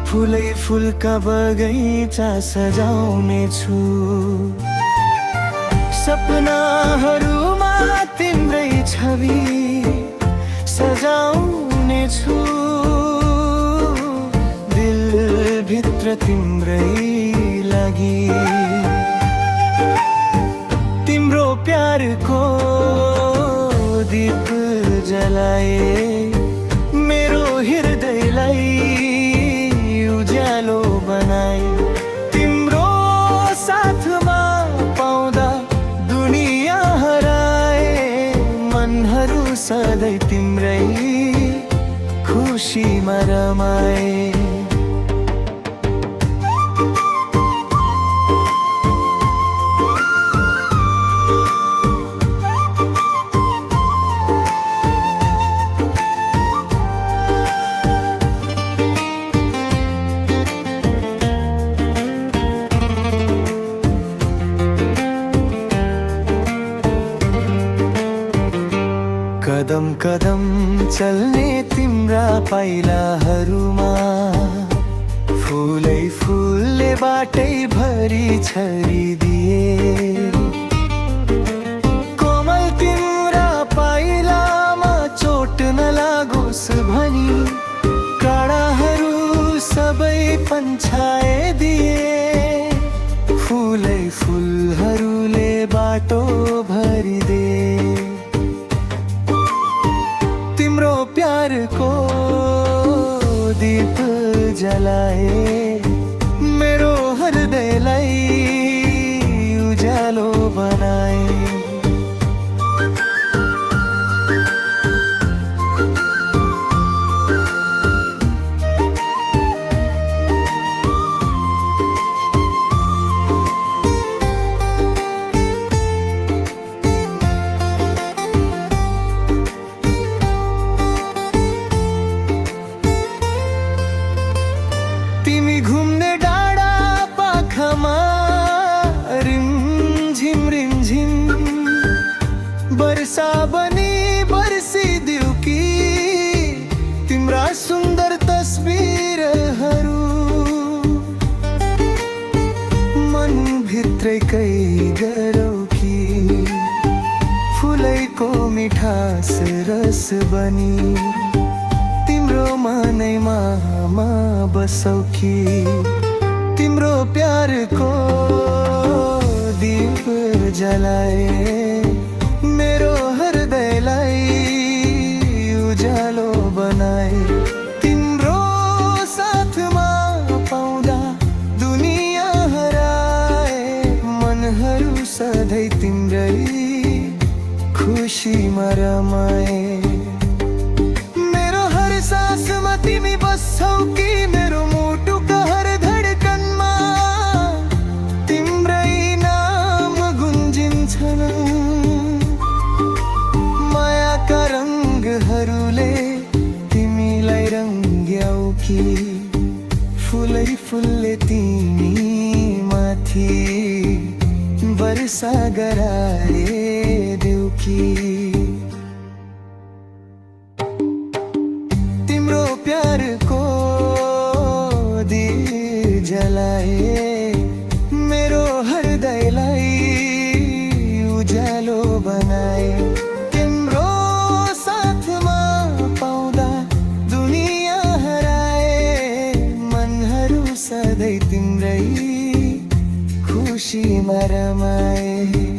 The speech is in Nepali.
फुलै फुलका बगैँचा सजाउने छु। सपनाहरूमा तिम्रै छवि सजाउने छु। दिलभित्र तिम्रै लागि तिम्रो प्यारको दीप जलाए। मेरो हृदयलाई उज्यालो बनाए। तिम्रो साथमा पाउँदा दुनिया हराए। मनहरू सधैँ तिम्रै खुसीमा रमाए। कदम कदम चल्ने तिम्रा पाइलाहरूमा फुलै फुलले बाटै भरि छरिदिए। कोमल तिम्रा पाइलामा चोट नलागोस् भनी काँडाहरू सबै पन्छाइदिए। फुलै फुलहरूले बाटो भरिदे। तिम्रो प्यारको दीप जलाए। मेरो हृदयलाई उज्यालो बनाए। तिमी घुम्ने डाँडा पाखामा रिमझिम रिमझिम वर्षा बनी बर्सिदेऊ कि तिम्रा सुन्दर तस्बिरहरू मनभित्रैकै गरौ कि फुलैको मिठास रस बनी तिम्रो मनैमा बसौ कि तिम्रो प्यारको दीप जलाए। मेरो हृदयलाई उज्यालो बनाए। तिम्रो साथमा पाउँदा दुनिया हराए। मनहरू सधैँ तिम्रै खुसीमा रमाए। सासमा तिमी बस्छौ कि मेरो मुटुका हर धडकनमा तिम्रै नाम गुन्जिन्छन्। मायाका रङ्गहरूले तिमीलाई रङ्ग्याउ कि फुलै फुलले तिमी माथि वर्षा गराइदेऊ कि तिम्रो प्यारको दीप जलाए। मेरो हृदयलाई उज्यालो बनाए। तिम्रो साथमा पाउँदा दुनिया हराए। मनहरू सधैँ तिम्रै खुसीमा रमाए।